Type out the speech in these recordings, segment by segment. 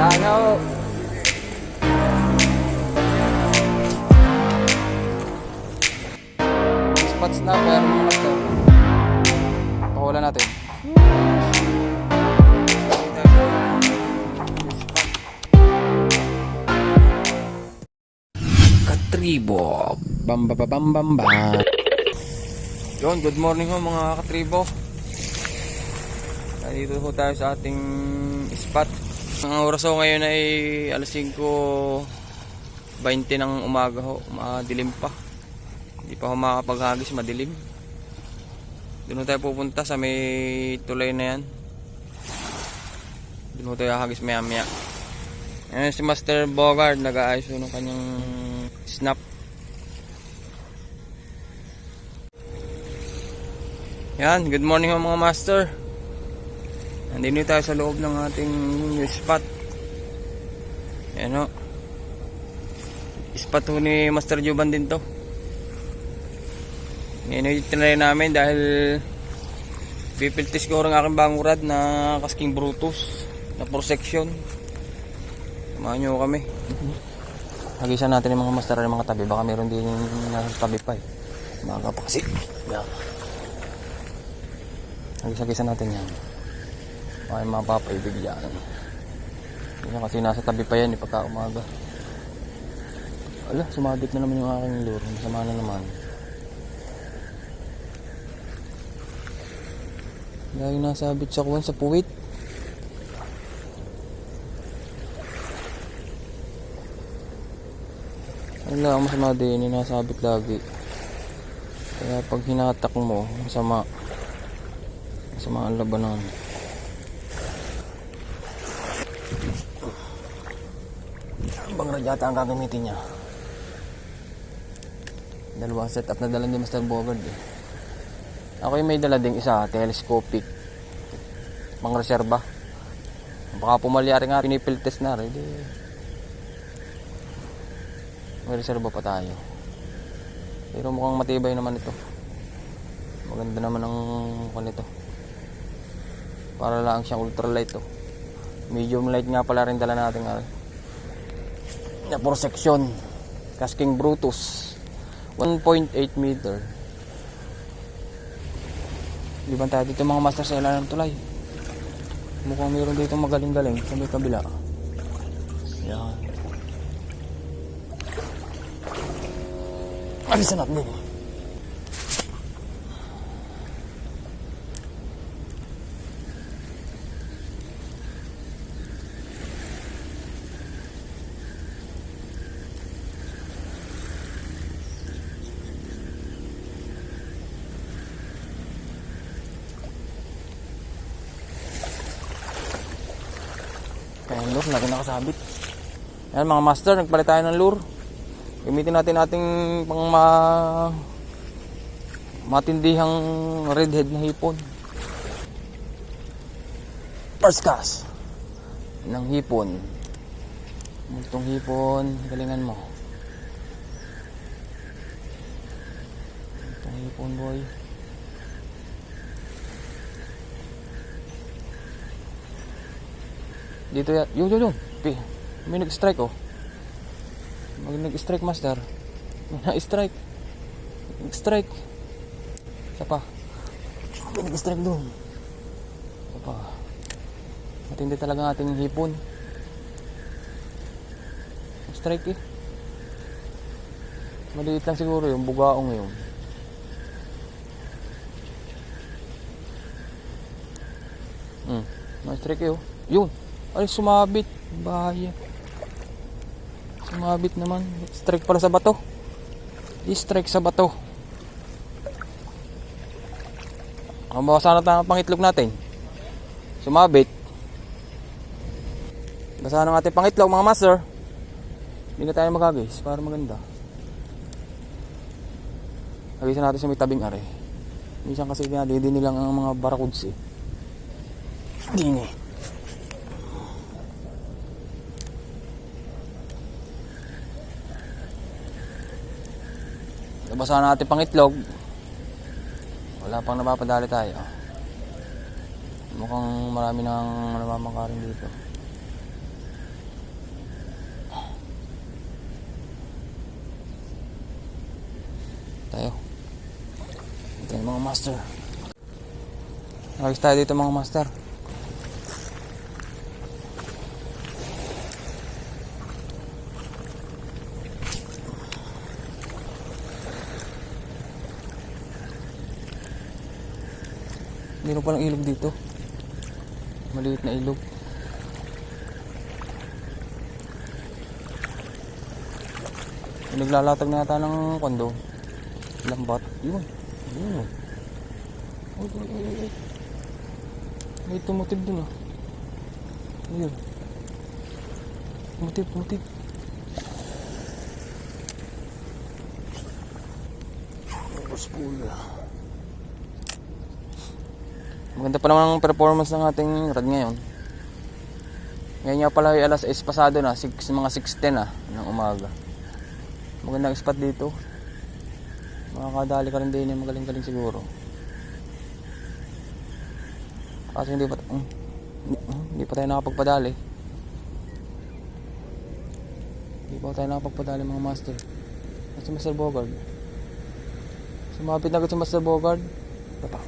Langaw. Spot snapper mga master. Pakulan natin. Katribo. Bam bam bam bam bam. Yon, good morning ho mga katribo. Nandito ho tayo sa ating spot. Ang oras ho ngayon ay alas 5:20 ng umaga ho. Madilim pa. Hindi pa ho makapaghagis, madilim. Doon ho tayo pupunta sa may tulay na yan. Doon ho tayo hagis maya maya. Ayan si Master Bogard, nag-aayos ho ng kanyang snap. Yan, good morning ho mga master. Nandito tayo sa loob ng ating spot. Ayan o. Spot ho ni Master Juban din to. Ngayon yung tinry namin dahil pipiltis ko rin aking bagong rad na Casking Brutus na 4 section. Samahan nyo kami. Hagisan natin yung mga master ng mga tabi. Baka meron din nasa tabi pa eh. Mga kapakasik. Yan. Hagis-hagisan natin yan. Baka yung mapapaibig yan. Hindi kasi nasa tabi pa yan pagka umaga. Ala, sumabit na naman yung aking lure. Masama na naman. Dahil nasabit sa kuwan sa puwit. Wala, masama din. Nasabit lagi. Kaya pag hinatak mo, masama. Masama ang labanan. Bang radyata ang gagamitin niya. Dalawang setup na dala ni Master Bogard eh. Ako yung may dala ding isa, telescopic. Pang reserba. Baka pumalyari nga, pinipiltest na rin. May reserba pa tayo. Pero mukhang matibay naman ito. Maganda naman ang kanito. Para lang siyang ultralight to. Medium light nga pala rin dala natin nga. Na 4 section. Casking Brutus. 1.8 meter. Liban tayo dito mga master sa ilan ng tulay. Mukhang mayroon dito magaling-galing sa may kabila. Yan. Alisan natin din. Ayan lure, lagi nakasabit. Ayan mga master, nagpalit tayo ng lure. Gamitin natin ating pang matindihang redhead na hipon. First cast ng hipon. Multong hipon, galingan mo. Multong hipon boy. Dito yan. Yun. May nag-strike oh. Nag-strike master. May nag-strike. Nag-strike. Isa pa. May nag-strike doon. Isa pa. Matindi talaga ang ating hipon. Nag-strike eh. Maliit lang siguro yung bugaong yun. Nag-strike eh oh. Yun. Ay, sumabit. Bahaya. Sumabit naman. Strike pala sa bato. I-strike sa bato. Ang bawasan natin ang pangitlog natin. Sumabit. Basahan ng ating pangitlog mga master. Hindi na tayo magagis para maganda. Hagisan natin sa may tabing are. Minsan kasi dinadidi nilang ang mga barakuds eh. Dini. Basahan natin pangitlog. Wala pang napapadali tayo. Mukhang marami nang namamangkarin dito. mga master. Ayos tayo dito mga master. Meron palang ilog dito. Maliit na ilog. Naglalatag na yata ng kondo. Lambat. Yun. Yun. Ay. May tumutib dun ah. Ayun. Tumutib. Spool. Maganda pa naman ang performance ng ating rad ngayon. Ngayon nga pala ay alas 6 pasado na, mga 6:10 na ng umaga. Magandang spot dito. Makakadali ka rin din, magaling-galing siguro. Kasi hindi pa tayo nakapagpadali. Hindi pa tayo nakapagpadali mga master. At si Master Bogard. Sumapit na agad si Master Bogard. Ito pa.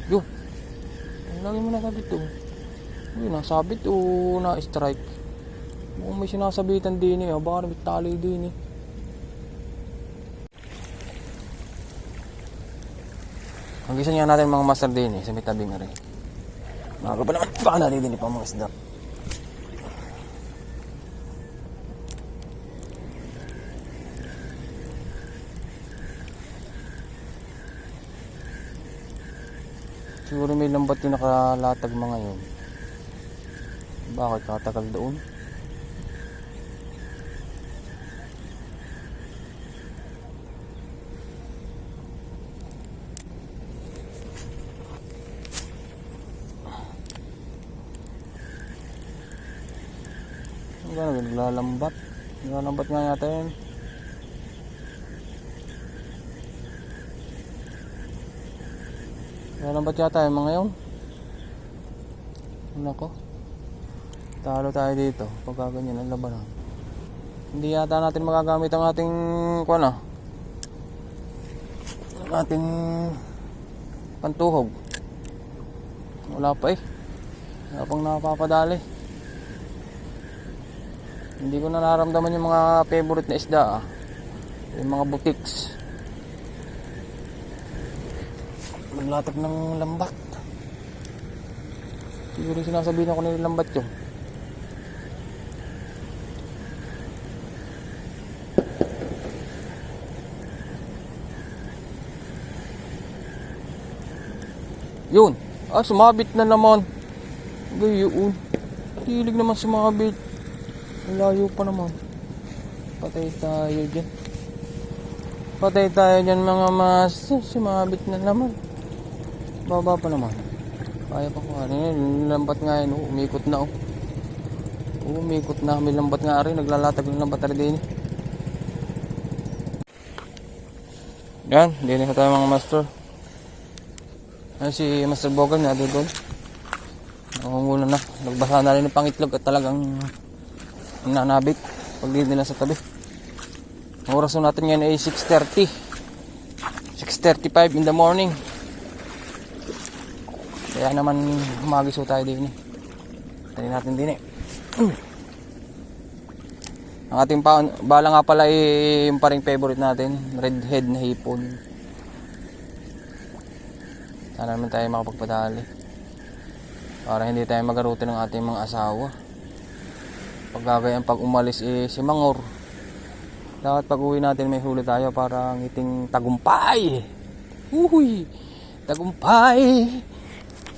Yo. Lagi mo nasabit to. Yun, nasabit o na-strike. Mukhang may sinasabitan din eh. Baka may tali din eh. Hanggisan nga natin mga master din eh. Sa may tabing nga rin. Mga pa naman. Baka natin din eh pa mga isda. Siguro may lambat yung nakalatag mga yun. Bakit katagal doon? Ano, naglalambat. Naglalambat nga yata yun. Naglalambat yata yung mga yun. Nako. Talo tayo dito. Pagka ganyan ang labanan. Hindi yata natin magagamit ang ating ating pantuhog. Wala pa eh. Wala pang napapadali. Hindi ko na nararamdaman yung mga favorite na isda ah. Yung mga butiks. Maglatag ng lambat. Siguro sinasabihin ako ng lambat yun. Yun. Sumabit na naman. Gayon. Hilig naman sumabit. Layo pa naman. Patay tayo dyan. Patay tayo dyan mga mas. Sumabit na naman. Baba pa naman. Kaya pa ko. Lambat nga yun. Umikot na oh. Umikot na. May lambat nga rin. Naglalatag ng lambat rin din. Yan. Dinig tayo mga master. Ay, si Master Bogard na doon. Nakunguna na. Nagbasa na rin yung pangitlog at talagang nanabit pag di nila sa tabi. Ang oras natin ngayon ay 6:30. 6:35 in the morning. Kaya naman humagiso tayo din eh. Tali natin din eh. Ang ating bala nga pala ay yung paring favorite natin, redhead na hipon. Sana naman tayo makapagpadali para hindi tayo magaruti ng ating mga asawa. Pagkagayan pag umalis si Mangor. Dapat pag uwi natin may huli tayo para ngiting tagumpay. Uhuy! Tagumpay!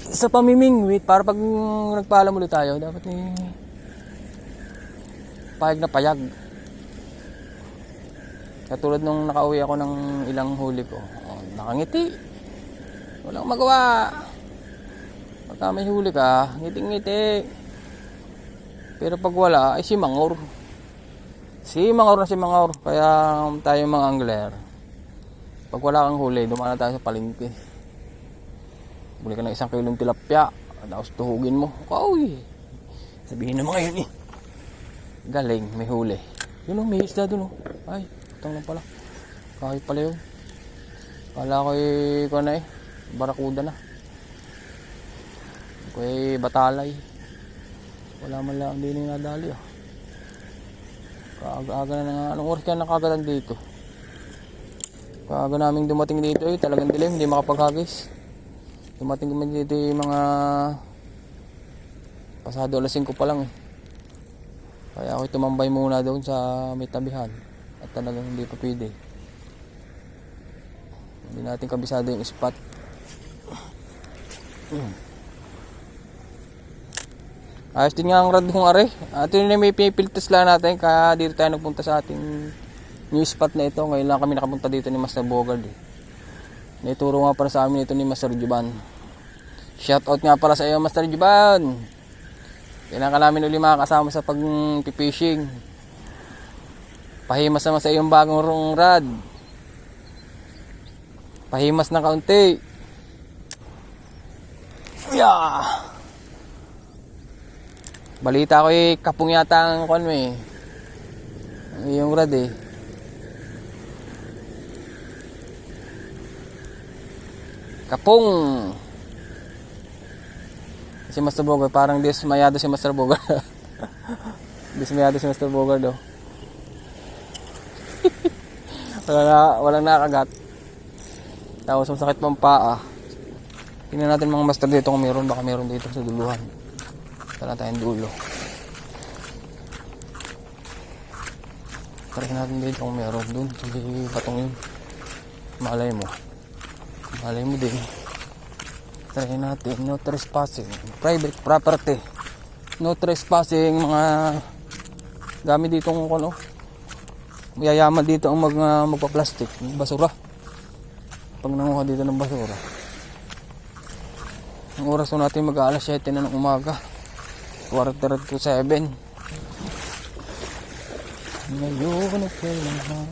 Sa pamimingwit para pag nagpaalam ulit tayo dapat payag na payag. Katulad nung nakauwi ako ng ilang huli ko. Nakangiti. Walang magawa. Pagka may huli ka, ngiting-ngiti. Pero pag wala, ay si Mangor. Si Mangor. Kaya tayo mga angler. Pag wala kang huli, dumana tayo sa palengke. Buli ka ng 1 kilong tilapia. Tapos tuhugin mo. Uy! Sabihin naman ngayon eh. Galing, may huli. Yun o, may isda dun o. Ay, itong lang pala. Kahit pala yun. Kala ko eh, barakuda na. Ko batalay. Wala man lang din yung nadali oh. Kaaga-aga na nga. Anong oras ka nakagalan dito? Kaaga naming dumating dito eh. Talagang dilim, hindi makapaghagis. Dumating kami dito yung mga pasado alas 5 pa lang eh. Kaya ako tumambay muna doon sa may tabihan. At talagang hindi pa pwede. Hindi natin kabisado yung spot. Ayos din nga ang rad kong are. At yun na may pipiltos lang natin. Kaya dito tayo nagpunta sa ating new spot na ito. Ngayon lang kami nakapunta dito ni Master Bogard eh. Naituro nga para sa amin ito ni Master Juban. Shoutout nga para sa iyo Master Juban. Kailangan ka namin uli makakasama sa pag-fishing. Pahimas naman sa iyong bagong rad. Pahimas na kaunti. Yeah. Balita ko eh, kapong yata ang kwan mo eh. Yung rad eh. Kapong. Si Master Bogard, parang dismayado si Master Bogard. Dismayado si Master Bogard oh. Walang nakagat. Tapos masakit pang paa. Tingnan natin mga master dito kung meron. Baka meron dito sa duluhan. Tara tayong dulo. Try natin dito kung meron dun. Hindi batong yun. Malay mo. Malay mo din. Try natin. No trespassing. Private property. No trespassing. Mga gamit dito kung ano. Yayaman dito ang magpa-plastic. Basura. Pag nanguha dito ng basura. Ang oras natin mag-aalas 7 na ng umaga. 4:37. Ngayon at kailangan.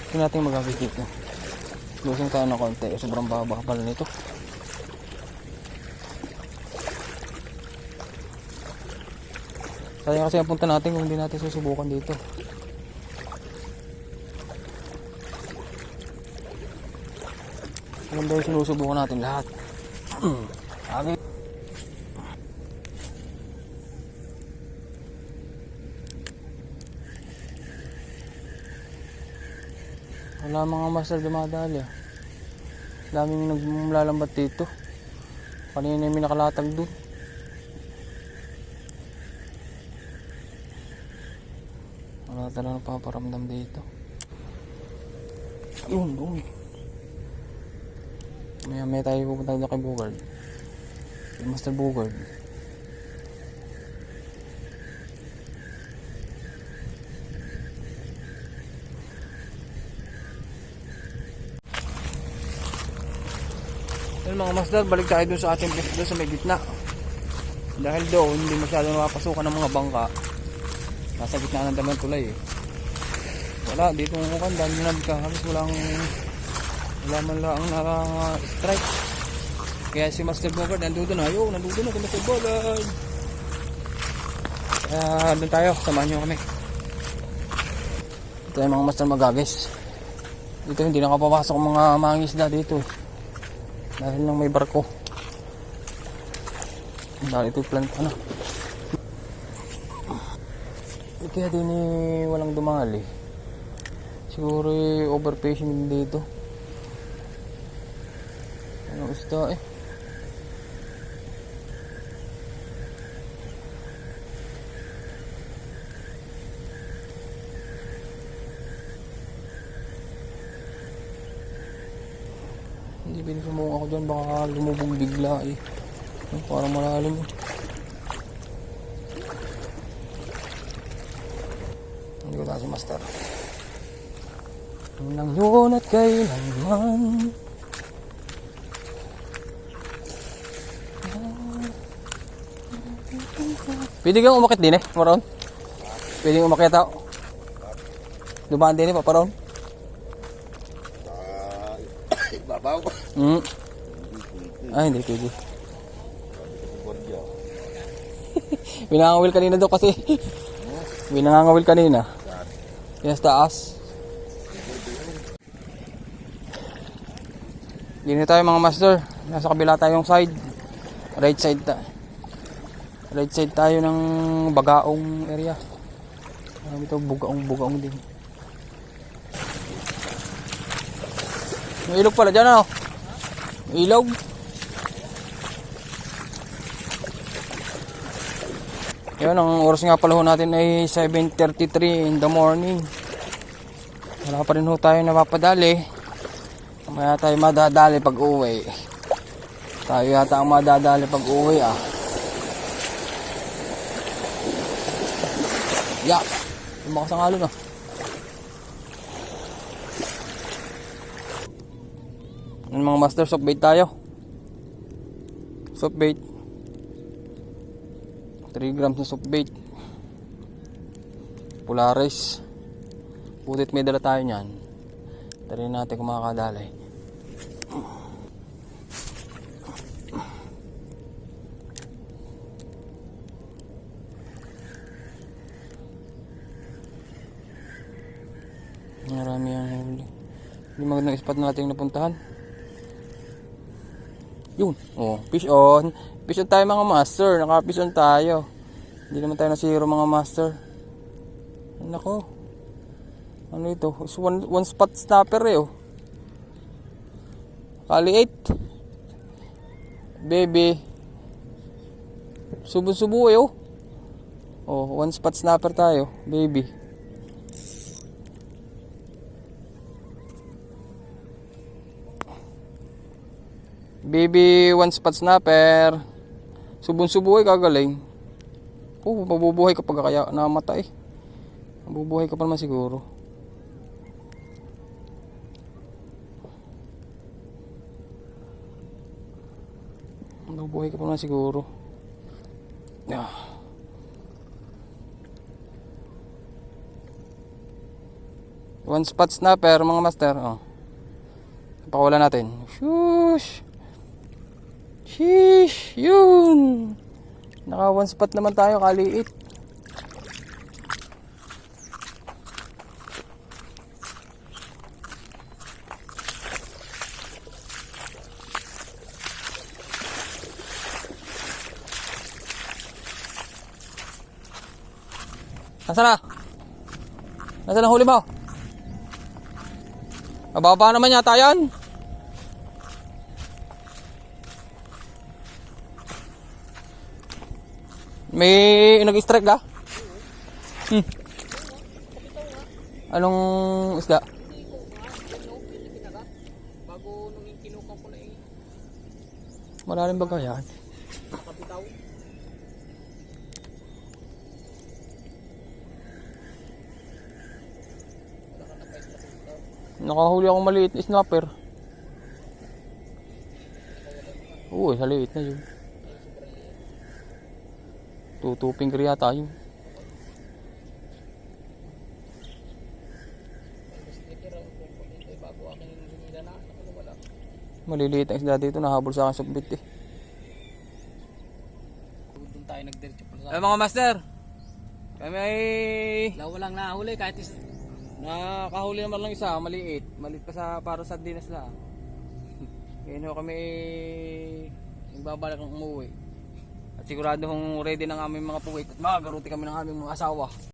Ito natin magagawin dito. Lusing tayo ng konti. Sobrang baba pala nito. Sayang kasi ang punta natin kung hindi natin susubukan dito. Maganda yung sinusubukan natin lahat. Okay. Wala mga master dumadali ah. Daming naglalambat dito. Kanina may nakalatag dun. Wala talagang paparamdam dito. Yun, doon. May tayo pupunta doon kay Bogard. Kay Master Bogard. Yan mga master, balik tayo dun sa ating place doon sa may gitna. Dahil doon hindi masyadong nakapasukan ng mga bangka. Nasa gitna ng damang tulay eh. Wala, dito ng mukhang dahil na nagkakalis wala man lang strike. Kaya si Master Bogard nandito na. Nandito na si Master Bogard. Kaya doon tayo, samahan nyo kami. Ito yung mga master magagis. Dito hindi nakapapasok ang mga mangisda dito dahil lang may barko. Dahil ito plant ano. Kaya din walang dumali. Siguro overfishing dito. Anong isda eh. Hindi pwede sumubong ako dyan, baka lumubog bigla eh. Parang malalim eh. Hindi ko tayo si Master. Nang yun at kailanman. Pwede kang umakit din eh, paparoon. Pwede kang umakit ako. Dumaan din eh, paparoon. Babaw. Ah, hindi pwede. Binangawil kanina daw kasi. Binangawil kanina. Yan sa taas. Dito tayo mga master. Nasa kabila tayong side. Right side tayo ng Bagaong area. Ito bugaong din. May ilog pala dyan ano? May ilog. Yan, ang oras nga pala ho natin ay 7:33 in the morning. Wala pa rin ho tayo napapadali. Mamaya tayo madadali pag uwi. Tayo yata ang madadali pag uwi ah. Yeah, lumakas ang alon ah. Yan mga master, soft bait tayo. Soft bait. 3 grams na soft bait. Polaris. Putit may dala tayo niyan. Tari natin kung makakadali. Marami ang huli. Hindi magandang spot na natin napuntahan. Yun. Oh, fish on. Fish on tayo mga master. Naka-fish on tayo. Hindi naman tayo nasiro mga master. Nako. Ano ito? It's one spot snapper eh oh. Kali 8. Baby. Subo-subo eh oh. Oh, one spot snapper tayo. Baby. Baby, one spot snapper. Subon-subo ay kagaling. Oh, mabubuhay ka pag kaya namatay. Mabubuhay ka pa naman siguro. Mabubuhay ka pa naman siguro. Ah. One spot snapper mga master. Oh. Pakawala natin. Shush. Sheesh, yun. Naka one spot naman tayo, kaliit. Nasaan na? Nasaan ang huli mo? Mababa naman yata yan. May nag-strike ka? Anong isda? Bago nung kinuha ko na eh. Malalim ba kaya? Kapitaw. Nakahuli akong maliit na snapper. Uy, maliit na yun. Tutuping kriya tayo. Maliliit ang isda dito, nahabol sa akin sumbit eh. Doon tayo nagdiretso pala. Ay mga master, kami ay Walang nahuli kahit nakahuli naman lang isa, maliit. Maliit pa sa para sa dinas lang. Ngayon kami nagbabalik ng umuwi. At sigurado hong ready ng aming mga puwit at makagaruti kami ng aming mga asawa.